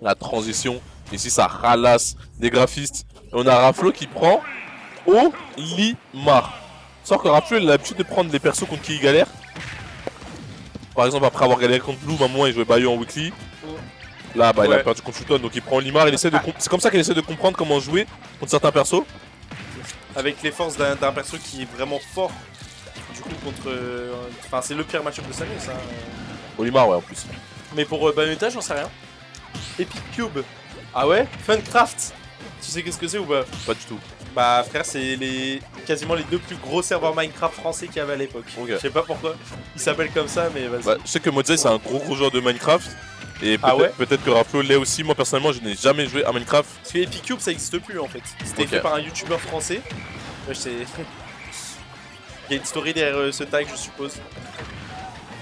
La transition. Ici, ça ralasse des graphistes. Et on a Raflo qui prend Olimar. Sauf que Raflo, il a l'habitude de prendre des persos contre qui il galère. Par exemple, après avoir galéré contre Bloom, à un moment, il jouait Bayo en weekly. Là, bah, il a perdu contre Shuton, donc il prend Olimar. C'est comme ça qu'il essaie de comprendre comment jouer contre certains persos. Avec les forces d'un perso qui est vraiment fort. Du coup, contre. Enfin, c'est le pire match-up de sa vie, ça. Olimar, ouais, en plus. Mais pour Bayonetta, j'en sais rien. Epic Cube. Ah ouais? Funcraft. Tu sais qu'est-ce que c'est ou pas? Pas du tout. Bah frère, c'est quasiment les deux plus gros serveurs Minecraft français qu'il y avait à l'époque. Ok. Je sais pas pourquoi ils s'appellent comme ça, mais vas-y. Bah, je sais que Mozai c'est un gros joueur de Minecraft. Et peut-être que Raflo l'est aussi. Moi personnellement, je n'ai jamais joué à Minecraft. Parce que Epic Cube ça existe plus en fait. C'était fait par un youtubeur français. Ouais, il y a une story derrière ce tag, je suppose.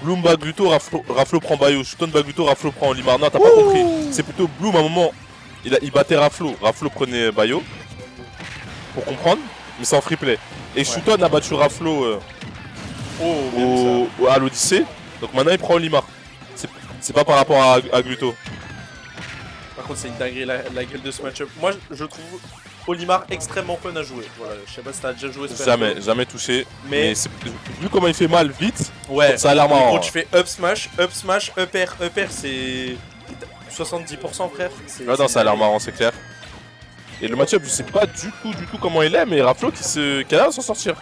Bloom Baguto, Raflo prend Bayo. Shuton Baguto, Raflo prend Olimar. Non, t'as pas compris. C'est plutôt Bloom à un moment. Il battait Raflo. Raflo prenait Bayo. Pour comprendre. Mais c'est en free play. Et Shuton a battu Raflo à l'Odyssée. Donc maintenant il prend Olimar. C'est pas par rapport à Gluto. Par contre, c'est une dinguerie la gueule de ce match-up. Moi, je trouve Olimar extrêmement fun à jouer. Voilà, je sais pas si t'as déjà joué ce Jamais touché. Mais vu comment il fait mal vite, ça a l'air en marrant. gros, tu fais up smash, up air, c'est 70% frère. Ah non, ça a l'air marrant, c'est clair. Et le match-up, je sais pas du tout comment il est, mais Raflo qui a l'air de s'en sortir.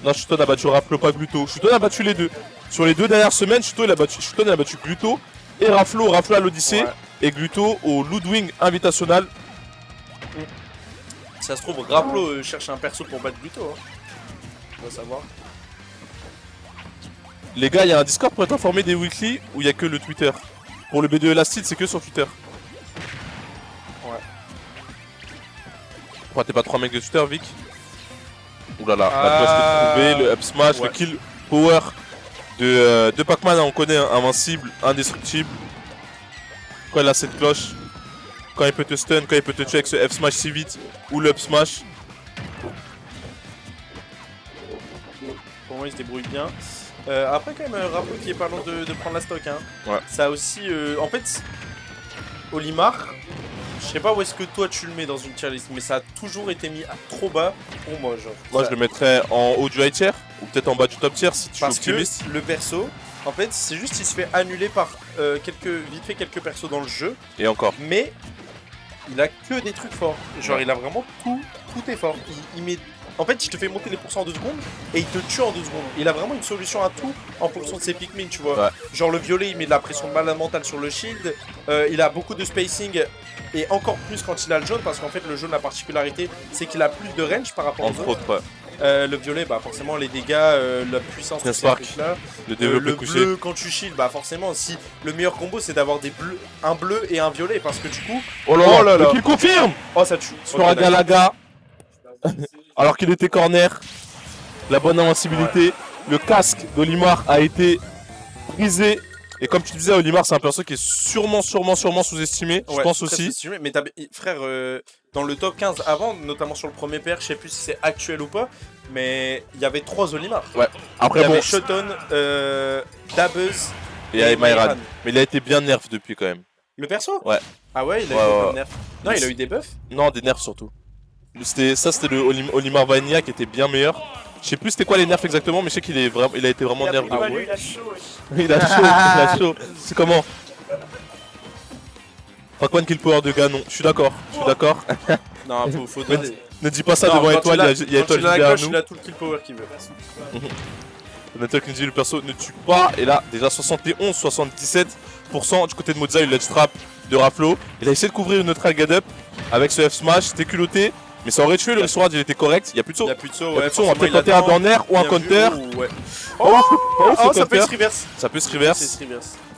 Non, Shuton a battu Raflo, pas Gluto. Shuton a battu les deux. Sur les deux dernières semaines, Shuton a battu Gluto et Raflo à l'Odyssée et Gluto au Ludwig Invitational. Si ça se trouve, Raflo cherche un perso pour battre Gluto. Hein. On va savoir. Les gars, il y a un Discord pour être informé des weekly où il n'y a que le Twitter. Pour le B2 Elastid, c'est que sur Twitter. Ouais. Pourquoi t'es pas 3 mecs de Twitter, Vic? Oulala, la cloche de trouver, le up smash, le kill power de Pac-Man, on connaît, hein, invincible, indestructible. Quand il a cette cloche, quand il peut te stun, quand il peut te tuer avec ce F smash si vite, ou le up smash. Pour moi, il se débrouille bien. Après, quand même, Raflo qui est pas loin de prendre la stock. Hein. Ouais. Ça a aussi. En fait, Olimar, je sais pas où est-ce que toi tu le mets dans une tier list, mais ça a toujours été mis trop bas pour moi. Genre. Moi, je le mettrais en haut du high tier, ou peut-être en bas du top tier si tu es optimiste. Parce que le perso, en fait, c'est juste il se fait annuler par vite fait quelques persos dans le jeu. Et encore. Mais il a que des trucs forts. Genre, il a vraiment tout est fort. Il met. En fait, il te fait monter les pourcents en 2 secondes et il te tue en 2 secondes. Il a vraiment une solution à tout en fonction de ses Pikmin, tu vois. Ouais. Genre le violet, il met de la pression de malade mentale sur le shield. Il a beaucoup de spacing et encore plus quand il a le jaune parce qu'en fait, le jaune, la particularité, c'est qu'il a plus de range par rapport aux autres. Le violet, bah forcément, les dégâts, la puissance, tout ça, là. Le bleu, quand tu shield, bah forcément, si le meilleur combo, c'est d'avoir un bleu et un violet parce que du coup. Oh là là, qu'il confirme. Oh, ça tue. Sur Galaga. Alors qu'il était corner, la bonne invincibilité, le casque d'Olimar a été brisé. Et comme tu disais, Olimar c'est un perso qui est sûrement sous-estimé, je pense aussi. Mais frère, dans le top 15 avant, notamment sur le premier pair, je sais plus si c'est actuel ou pas, mais il y avait 3 Olimar. Ouais. Après, il y avait Shuton, Dabuz et Myran. Mais il a été bien nerf depuis quand même. Le perso? Ouais. Ah ouais, il a eu des nerfs. Non, il a eu des buffs? Non, des nerfs surtout. C'était le Olimar Vanilla qui était bien meilleur. Je sais plus c'était quoi les nerfs exactement, mais je sais qu'il a été vraiment nerf. Ah ouais. Il a chaud. Il a chaud. C'est comment? Pac-Man kill power de Ganon. Je suis d'accord. Non, faut donner. Ne dis pas ça devant Étoile, il y a Étoile derrière nous. Il a tout le kill power qu'il veut. Étoile qui nous dit le perso ne tue pas. Et là, déjà 77% du côté de Mozza, il ledge trap de Raflo. Il a essayé de couvrir une neutral get up avec ce F smash, c'était culotté. Mais ça aurait tué, le sword il était correct, il n'y a plus de saut. On va peut-être tenter un down air ou un counter. Ça peut se reverse. Ça peut se reverse.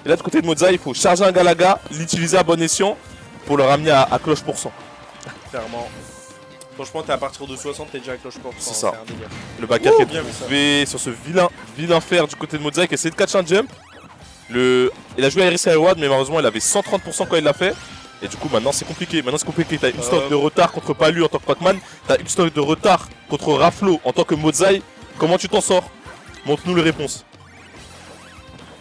Et là de côté de Mozza, il faut charger un Galaga, l'utiliser à bon escient pour le ramener à cloche pour cent. Clairement. Franchement, t'es à partir de 60, t'es déjà à cloche pour cent. C'est ça. Le backer qui est trouvé sur ce vilain fer du côté de Mozza qui a essayé de catch un jump. Il a joué à Iris Airwad, mais malheureusement il avait 130% quand il l'a fait. Et du coup maintenant c'est compliqué, t'as une stock de retard contre Palu en tant que Pac-Man, t'as une stock de retard contre Raflo en tant que Mozai. Comment tu t'en sors? Montre-nous les réponses.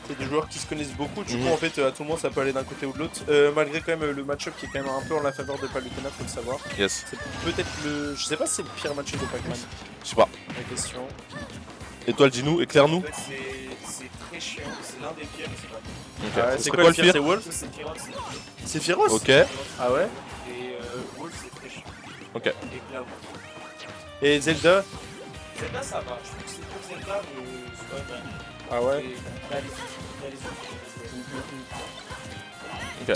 C'est des joueurs qui se connaissent beaucoup, du coup en fait à tout le monde ça peut aller d'un côté ou de l'autre. Malgré quand même le match-up qui est quand même un peu en la faveur de Palutena, faut le savoir. Yes. C'est peut-être le... Je sais pas si c'est le pire match-up de Pac-Man. Je sais pas. La question. Étoile, dis-nous, éclaire-nous. C'est très chiant, c'est l'un des pires, c'est pas. Okay. C'est quoi le pire? C'est Wolf? C'est Firos. C'est Firos? Ok. Ah ouais? Et Wolf c'est très chiant. Ok. Et clairement. Et Zelda? Zelda ça va, je trouve que c'est pour Zelda mais c'est pas mal. Ah ouais? Ok.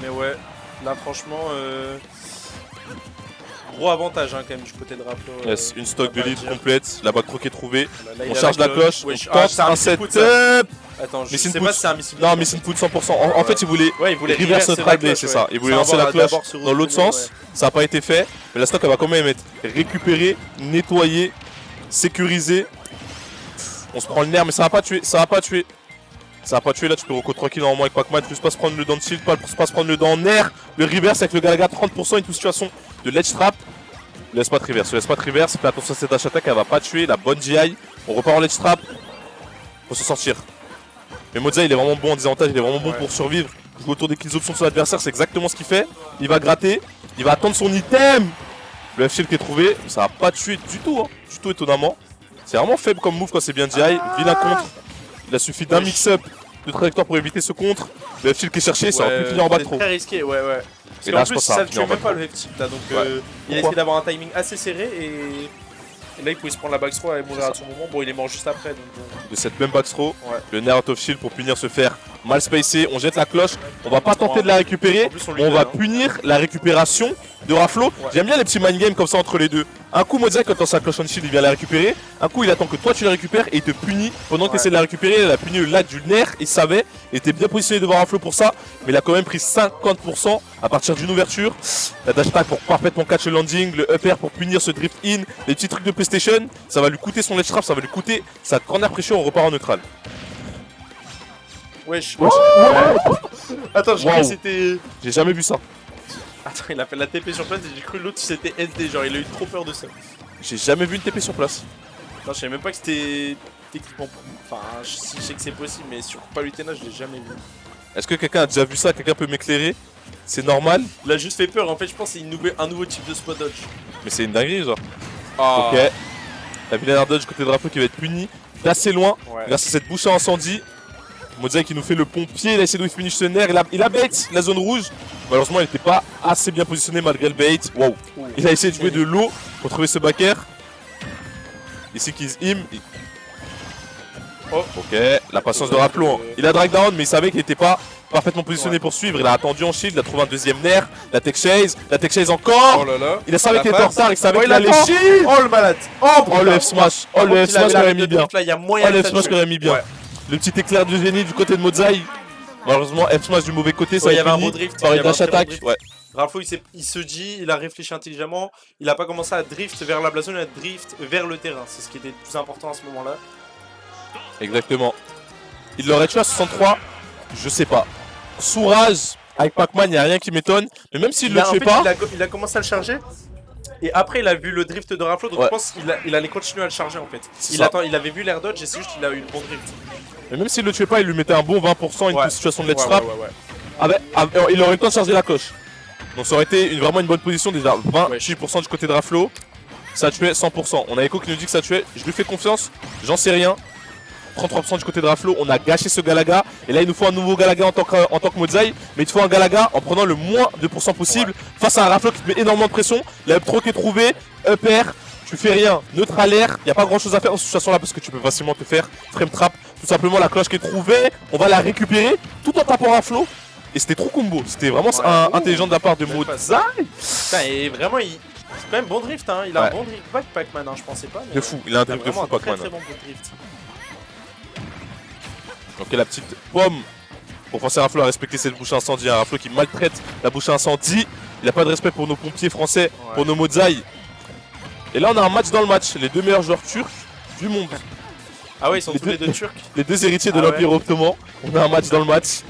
Mais ouais, là franchement, gros avantage hein, quand même du côté de Raplo. Yes, une stock de pas lead dire. complète, la back croquée trouvée. Là, il On a charge la cloche, Wesh, on tente c'est un un missing put, ça. setup. Attends, je Missing sais put. pas si c'est un missing Non, put. missing put 100%. En fait, il voulait Ouais, il voulait reverse reverser notre la AD, cloche, c'est ouais. ça. Il voulait Ça, lancer on va la cloche d'abord se dans l'autre retourner, sens. Ça n'a pas été fait. Mais la stock, elle va quand même être récupérée, nettoyée, sécurisée. On se prend le nerf, mais ça va pas tuer. Ça va pas tuer. Ça va pas tuer. Là, tu peux reco tranquille normalement avec Pac-Man. Juste pas se prendre le dent de shield, pas se prendre le dent en air. Le reverse avec le Galaga 30%. Une situation de ledge trap. Laisse pas de reverse. Laisse pas de reverse. Fais attention à cette dash attack. Elle va pas tuer. La bonne GI. On repart en ledge trap. Faut s'en sortir. Mais Moza, il est vraiment bon en désavantage. Il est vraiment bon pour survivre. Jouer autour des kills options sur l'adversaire. C'est exactement ce qu'il fait. Il va gratter. Il va attendre son item. Le F-shield qui est trouvé. Ça va pas tuer du tout. Hein. Du tout étonnamment. C'est vraiment faible comme move quand c'est bien GI. Vilain contre. Il a suffi d'un mix-up de trajectoire pour éviter ce contre. Le F-shield qui est cherché, ça aurait pu finir en back C'est throw. très risqué, ouais. Parce Et qu'en là, je plus, pense que ça ça va le finir tuait en même pas back le F-tilt là, donc Ouais. il a essayé d'avoir un timing assez serré et là il pouvait se prendre la back throw et mourir à tout moment. Bon, il est mort juste après donc. De cette même back throw, Ouais. le Nair out of shield pour punir se faire mal spacé. On jette la cloche, on va pas tenter de la récupérer, En plus, on lui mais on va donne, hein. punir la récupération de Raflo. Ouais. J'aime bien les petits mind games comme ça entre les deux. Un coup, Mozart, quand sa cloche on shield, il vient la récupérer. Un coup, il attend que toi tu la récupères et il te punit. Pendant que tu essaies de la récupérer, il a puni le lat du Nair. Il savait, il était bien positionné devant Raflo pour ça, mais il a quand même pris 50% à partir d'une ouverture. La dash attack pour parfaitement catch le landing, le up air pour punir ce drift in, les petits trucs de PlayStation. Ça va lui coûter son ledge trap, ça va lui coûter sa corner pressure, on repart en neutral. Wesh. Attends, je crois que c'était. J'ai jamais vu ça. Attends, il a fait la TP sur place et j'ai cru l'autre c'était SD, genre il a eu trop peur de ça. J'ai jamais vu une TP sur place. Non, je savais même pas que c'était techniquement. Enfin, je sais que c'est possible, mais sur Palutena, je l'ai jamais vu. Est-ce que quelqu'un a déjà vu ça? Quelqu'un peut m'éclairer? C'est normal? Il a juste fait peur, en fait, je pense que c'est un nouveau type de spot dodge. Mais c'est une dinguerie, genre. Ah. Ok. La vilaine dodge côté de Raflo qui va être puni d'assez loin Ouais. grâce à cette bouche à incendie. Mozart qui nous fait le pompier, il a essayé de finish ce nerf, il a bait la zone rouge. Malheureusement, il n'était pas assez bien positionné malgré le bait. Wow. Il a essayé de jouer de l'eau pour trouver ce backer. Ici qu'ils him. Oh. Ok, la patience de Raflo. Hein. Il a drag down, mais il savait qu'il n'était pas parfaitement positionné pour suivre. Il a attendu en shield, il a trouvé un deuxième nerf. La tech chase encore. Oh là là. Il savait La qu'il était en passe. retard, il savait Oh, qu'il il allait attend. shield. Oh le malade. Oh le F smash. Oh le F smash qu'il aurait mis bien. Là, il y a Oh moyen le de F smash qu'il aurait mis bien. Ouais. Le petit éclair de génie du côté de Mozai. Malheureusement, F smash du mauvais côté, ça Ouais, il y a avait un fini beau drift, par il y une avait un dash très bon attack. drift. Ouais. Ralpho, il se dit, il a réfléchi intelligemment. Il a pas commencé à drift vers la blazone, il a drift vers le terrain. C'est ce qui était le plus important à ce moment-là. Exactement. Il l'aurait tué à 63, je sais pas. Sourage avec Pac-Man, il n'y a rien qui m'étonne. Mais même s'il le tuait pas. Il a commencé à le charger. Et après, il a vu le drift de Raflo, donc Ouais. je pense qu'il allait continuer à le charger en fait. C'est ça. Il avait vu l'air dodge et c'est juste qu'il a eu le bon drift. Mais même s'il le tuait pas, il lui mettait un bon 20%, une Ouais. situation de let's Ouais, trap. ouais. Il aurait eu le temps de charger la cloche. Donc ça aurait été vraiment une bonne position déjà. 28% du côté de Raflo. Ça tuait 100%. On a Echo qui nous dit que ça tuait. Je lui fais confiance. J'en sais rien. 33% du côté de Raflo. On a gâché ce Galaga. Et là, il nous faut un nouveau Galaga en tant que Mozai. Mais il te faut un Galaga en prenant le moins de pourcent possible. Face à un Raflo qui te met énormément de pression. La up throw qui est trouvée. Up air. Tu fais rien. Neutral air. Il n'y a pas grand chose à faire dans cette situation là parce que tu peux facilement te faire frame trap. Tout simplement la cloche qui est trouvée. On va la récupérer tout en tapant Raflo. Et c'était trop combo. C'était vraiment intelligent de la part de Mozai. Putain, et vraiment, c'est quand même bon drift. Hein. Il a un bon drift back Pac-Man, hein, je pensais pas. Mais De fou. Il a un drift de fou, Pac-Man. Très bon drift. Ok, la petite pomme pour forcer Raflo à respecter cette bouche incendie. Un Raflo qui maltraite la bouche incendie. Il n'a pas de respect pour nos pompiers français, pour nos Mozai. Et là, on a un match dans le match. Les deux meilleurs joueurs turcs du monde. Ah ouais, ils sont tous les deux turcs. Les deux héritiers de Ah l'Empire ottoman. On a un match dans le match.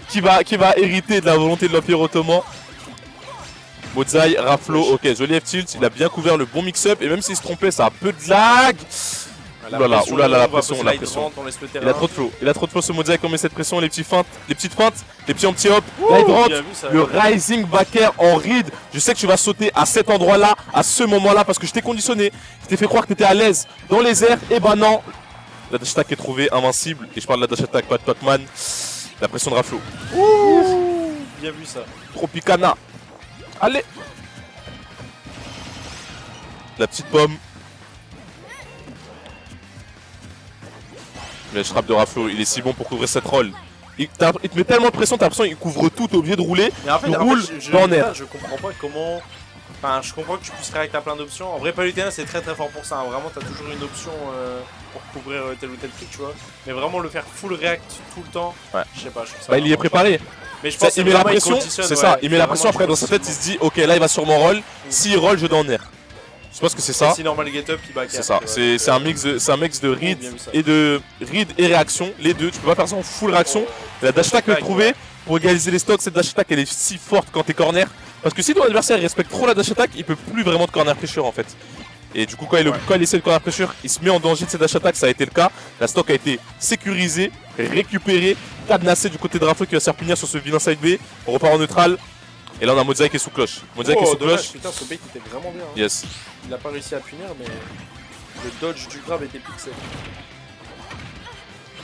qui va hériter de la volonté de l'Empire ottoman. Mozai, Raflo, ok, joli F-tilt. Il a bien couvert le bon mix-up. Et même s'il se trompait, ça a peu de lag. Oulala, la pression, la pression. On laisse le terrain. Il a trop de flow. Il a trop de flow ce Mozaï, on met cette pression, les petites feintes, les petits anti-hop. Là, il rentre. Le rising backer en read. Je sais que tu vas sauter à cet endroit-là, à ce moment-là, parce que je t'ai conditionné. Je t'ai fait croire que tu étais à l'aise dans les airs. Et bah non. La dash attack est trouvée invincible. Et je parle de la dash attack, pas de Pac-Man. La pression de Raflo. Bien vu ça. Tropicana. Allez. La petite pomme. Mais le frappe de Raflo, il est si bon pour couvrir cette roll. Il te met tellement de pression, t'as l'impression qu'il couvre tout, t'es obligé de rouler. Mais en fait, il roule dans l'air. Je comprends pas comment. Enfin, je comprends que tu puisses réacter à plein d'options. En vrai, Palutena c'est très fort pour ça. Hein. Vraiment, t'as toujours une option pour couvrir tel ou tel truc, tu vois. Mais vraiment, le faire full react tout le temps, ouais. Je sais pas. Je trouve ça bah, il y est préparé. Mais je pense il met la pression, c'est ça. Il met la pression après dans sa tête, il se dit, ok, là il va sur mon roll. S'il roll, je dois en air. Je pense que c'est ça. Si normal get up, il back. C'est ça. C'est un mix de read et réaction. Les deux. Tu peux pas faire ça en full réaction. Et la dash attack le trouver pour égaliser les stocks. Cette dash attack elle est si forte quand t'es corner. Parce que si ton adversaire respecte trop la dash attack, il peut plus vraiment de corner pressure en fait. Et du coup quand il essaie de corner pressure, il se met en danger de cette dash attack. Ça a été le cas. La stock a été sécurisée, récupérée, cadenassée du côté de Raflo qui va se faire punir sur ce vilain side B. On repart en neutral. Et là on a Mozaï qui est sous cloche. Mozaï qui est sous cloche. Putain, ce bait était vraiment bien. Hein. Yes. Il a pas réussi à punir, mais le dodge du grab était pixel.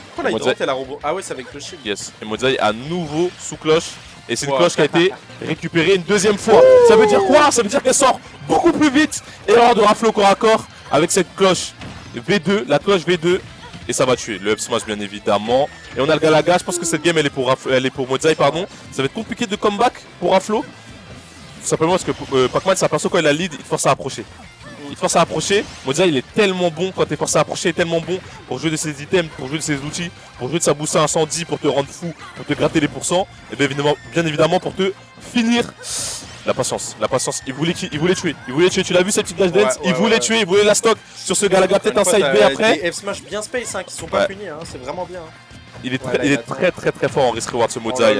Pourquoi la hydrate elle a robot? Ah ouais, c'est avec le shield. Yes. Et Mozaï à nouveau sous cloche. Et c'est une cloche qui a été récupérée une deuxième fois. Ça veut dire quoi? Ça veut dire qu'elle sort beaucoup plus vite. Erreur de Raflo corps à corps avec cette cloche V2, la cloche V2. Et ça va tuer le up smash bien évidemment. Et on a le Galaga, je pense que cette game elle est pour Mozaï, pardon. Ça va être compliqué de comeback pour Raflo. Tout simplement parce que Pac-Man s'aperçoit quand il a lead, il te force à approcher. Il te force à approcher. Mozaï il est tellement bon quand t'es forcé à approcher, il est tellement bon pour jouer de ses items, pour jouer de ses outils, pour jouer de sa boost à incendie, pour te rendre fou, pour te gratter les pourcents. Et bien évidemment pour te finir. La patience, il voulait tuer, tu l'as vu cette petite dash dance, il voulait tuer, il voulait la stock sur ce Galaga, peut-être un side B après. Des F-smash bien space hein, qui sont pas punis, hein, c'est vraiment bien. Hein. Il est très fort en risk reward ce Mozaï.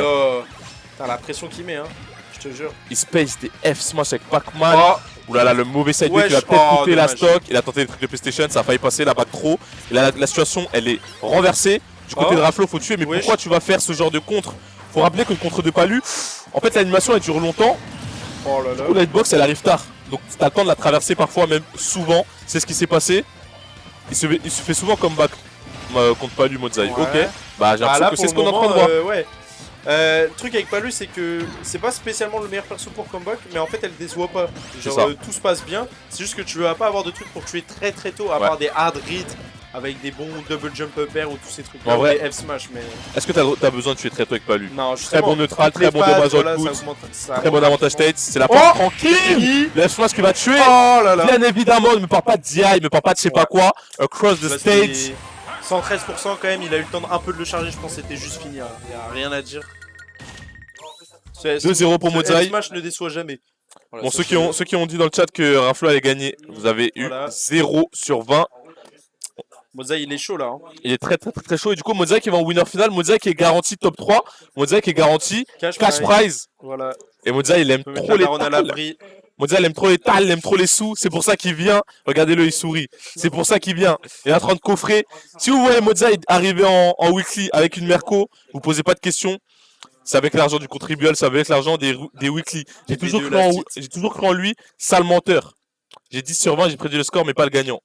T'as la pression qu'il met, hein. Je te jure. Il space des F-smash avec Pac-Man. Oulala, le mauvais side B qui va peut-être coûter la stock. Il a tenté des trucs de PlayStation, ça a failli passer, la back trop. Et là, la situation, elle est renversée. Du côté de Raflo, faut tuer, mais pourquoi tu vas faire ce genre de contre? Faut rappeler que le contre de Palu, en fait, l'animation elle dure longtemps. Du coup, la hitbox elle arrive tard. Donc, t'as le temps de la traverser parfois, même souvent. C'est ce qui s'est passé. Il se fait souvent comeback contre Palu, Mozaï. Ok. Bah, j'ai l'impression que c'est ce qu'on est en train de voir. Le truc avec Palu, c'est que c'est pas spécialement le meilleur perso pour comeback, mais en fait elle déçoit pas. Genre tout se passe bien, c'est juste que tu vas pas avoir de trucs pour tuer très tôt, à part des hard reads avec des bons double jump up air ou tous ces trucs. En vrai, F smash, mais. Est-ce que t'as besoin de tuer très tôt avec Palu? Non, très bon neutral, très bon dommage output, très bon avantage state. C'est la porte tranquille. Le F smash qui va tuer. Bien évidemment, ne me parle pas de DI, ne me parle pas de je sais pas quoi. Across the stage. 113% quand même, il a eu le temps un peu de le charger, je pense que c'était juste fini, hein. Il n'y a rien à dire. 2-0 pour Mozaï. Le match ne déçoit jamais. Voilà, bon, ceux qui ont dit dans le chat que Raflo allait gagner, vous avez eu 0 sur 20. Mozaï il est chaud là. Hein. Il est très chaud et du coup Mozaï qui va en winner final, Mozaï qui est garanti top 3, Mozaï qui est garanti cash prize. Voilà. Et Mozaï il aime trop les talles. Mozaï il aime trop les talles, il aime trop les sous, c'est pour ça qu'il vient. Regardez-le, il sourit. C'est pour ça qu'il vient. Il est en train de coffrer. Si vous voyez Mozaï arriver en weekly avec une Merco, vous posez pas de questions. C'est avec l'argent du contribuable, c'est avec l'argent des weekly. J'ai toujours cru en lui, sale menteur. J'ai 10 sur 20, j'ai prédit le score mais pas le gagnant.